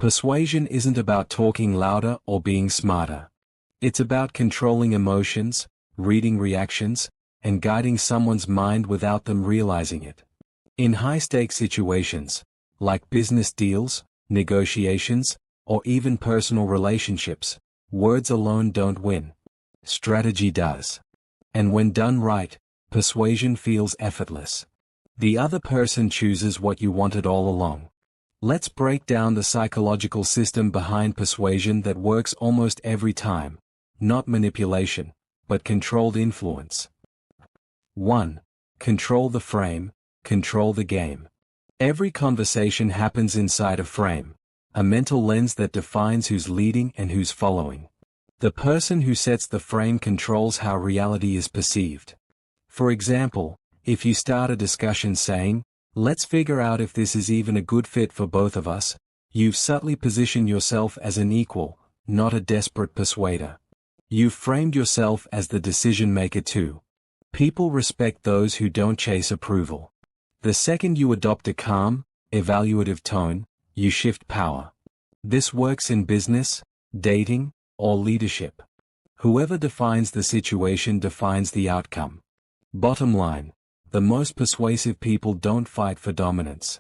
Persuasion isn't about talking louder or being smarter. It's about controlling emotions, reading reactions, and guiding someone's mind without them realizing it. In high-stakes situations, like business deals, negotiations, or even personal relationships, words alone don't win. Strategy does. And when done right, persuasion feels effortless. The other person chooses what you wanted all along. Let's break down the psychological system behind persuasion that works almost every time. Not manipulation, but controlled influence. 1. Control the frame, control the game. Every conversation happens inside a frame, a mental lens that defines who's leading and who's following. The person who sets the frame controls how reality is perceived. For example, if you start a discussion saying, "Let's figure out if this is even a good fit for both of us," you've subtly positioned yourself as an equal, not a desperate persuader. You've framed yourself as the decision maker too. People respect those who don't chase approval. The second you adopt a calm, evaluative tone, you shift power. This works in business, dating, or leadership. Whoever defines the situation defines the outcome. Bottom line, the most persuasive people don't fight for dominance.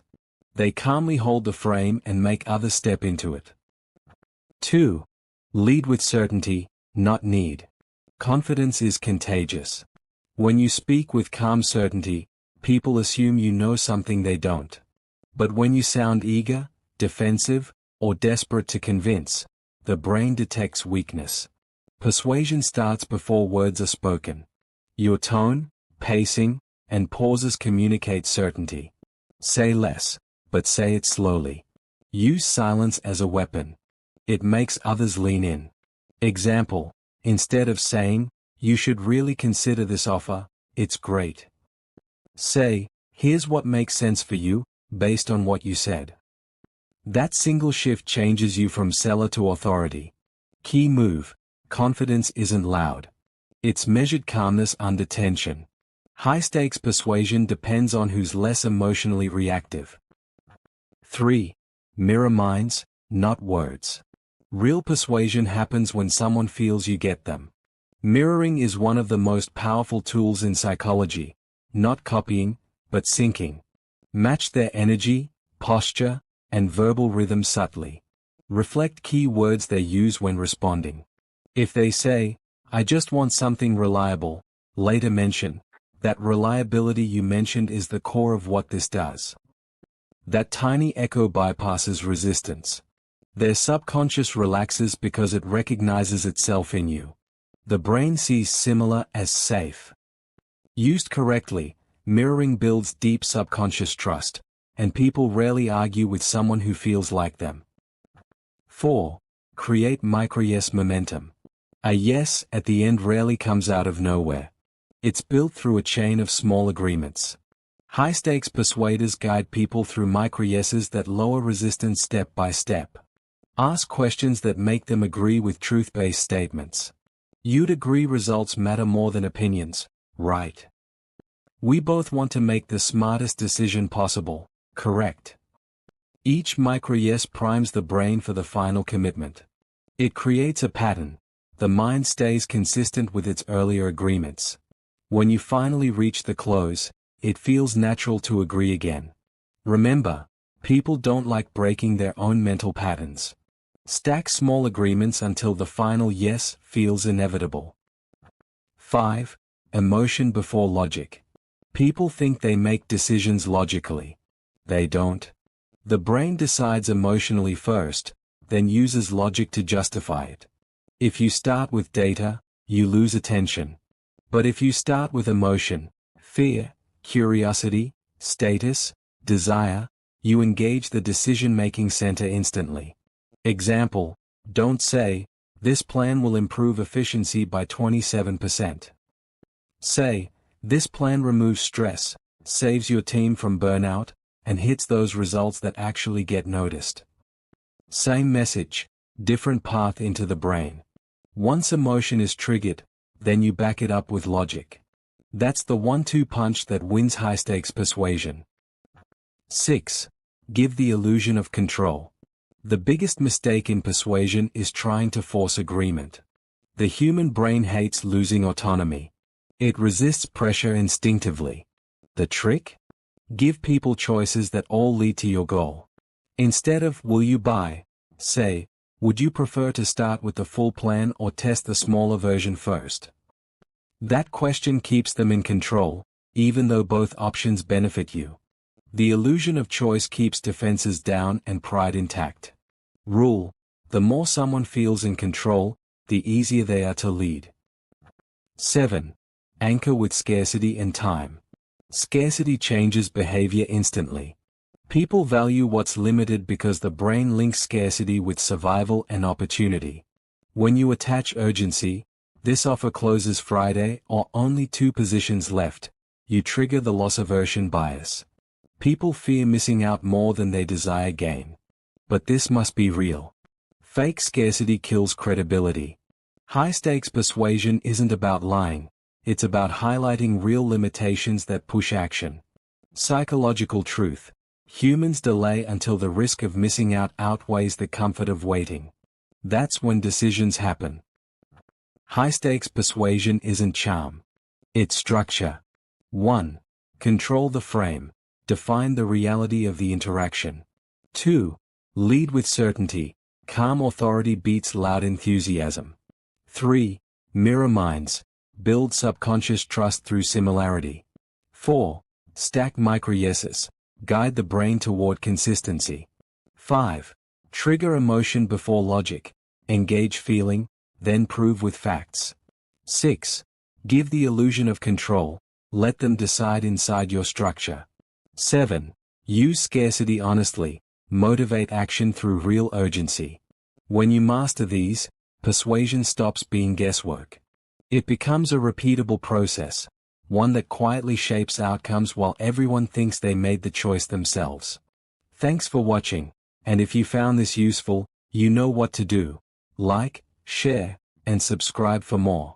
They calmly hold the frame and make others step into it. 2. Lead with certainty, not need. Confidence is contagious. When you speak with calm certainty, people assume you know something they don't. But when you sound eager, defensive, or desperate to convince, the brain detects weakness. Persuasion starts before words are spoken. Your tone, pacing, and pauses communicate certainty. Say less, but say it slowly. Use silence as a weapon. It makes others lean in. Example, instead of saying, "You should really consider this offer, it's great." Say, "Here's what makes sense for you, based on what you said." That single shift changes you from seller to authority. Key move, confidence isn't loud. It's measured calmness under tension. High-stakes persuasion depends on who's less emotionally reactive. 3. Mirror minds, not words. Real persuasion happens when someone feels you get them. Mirroring is one of the most powerful tools in psychology, not copying, but syncing. Match their energy, posture, and verbal rhythm subtly. Reflect key words they use when responding. If they say, "I just want something reliable," later mention, "That reliability you mentioned is the core of what this does." That tiny echo bypasses resistance. Their subconscious relaxes because it recognizes itself in you. The brain sees similar as safe. Used correctly, mirroring builds deep subconscious trust, and people rarely argue with someone who feels like them. 4. Create micro-yes momentum. A yes at the end rarely comes out of nowhere. It's built through a chain of small agreements. High-stakes persuaders guide people through micro-yeses that lower resistance step by step. Ask questions that make them agree with truth-based statements. "You'd agree results matter more than opinions, right? We both want to make the smartest decision possible, correct?" Each micro-yes primes the brain for the final commitment. It creates a pattern. The mind stays consistent with its earlier agreements. When you finally reach the close, it feels natural to agree again. Remember, people don't like breaking their own mental patterns. Stack small agreements until the final yes feels inevitable. 5. Emotion before logic. People think they make decisions logically. They don't. The brain decides emotionally first, then uses logic to justify it. If you start with data, you lose attention. But if you start with emotion, fear, curiosity, status, desire, you engage the decision-making center instantly. Example, don't say, "This plan will improve efficiency by 27%. Say, "This plan removes stress, saves your team from burnout, and hits those results that actually get noticed." Same message, different path into the brain. Once emotion is triggered, then you back it up with logic. That's the 1-2 punch that wins high-stakes persuasion. 6. Give the illusion of control. The biggest mistake in persuasion is trying to force agreement. The human brain hates losing autonomy. It resists pressure instinctively. The trick? Give people choices that all lead to your goal. Instead of "will you buy?" say, "would you prefer to start with the full plan or test the smaller version first?" That question keeps them in control, even though both options benefit you. The illusion of choice keeps defenses down and pride intact. Rule: the more someone feels in control, the easier they are to lead. 7. Anchor with scarcity and time. Scarcity changes behavior instantly. People value what's limited because the brain links scarcity with survival and opportunity. When you attach urgency, "this offer closes Friday" or "only 2 positions left," you trigger the loss aversion bias. People fear missing out more than they desire gain. But this must be real. Fake scarcity kills credibility. High-stakes persuasion isn't about lying, it's about highlighting real limitations that push action. Psychological truth: humans delay until the risk of missing out outweighs the comfort of waiting. That's when decisions happen. High-stakes persuasion isn't charm. It's structure. 1. Control the frame. Define the reality of the interaction. 2. Lead with certainty. Calm authority beats loud enthusiasm. 3. Mirror minds. Build subconscious trust through similarity. 4. Stack micro-yeses. Guide the brain toward consistency. 5. Trigger emotion before logic. Engage feeling, then prove with facts. 6. Give the illusion of control. Let them decide inside your structure. 7. Use scarcity honestly. Motivate action through real urgency. When you master these, persuasion stops being guesswork. It becomes a repeatable process, one that quietly shapes outcomes while everyone thinks they made the choice themselves. Thanks for watching, and if you found this useful, you know what to do. Like, share, and subscribe for more.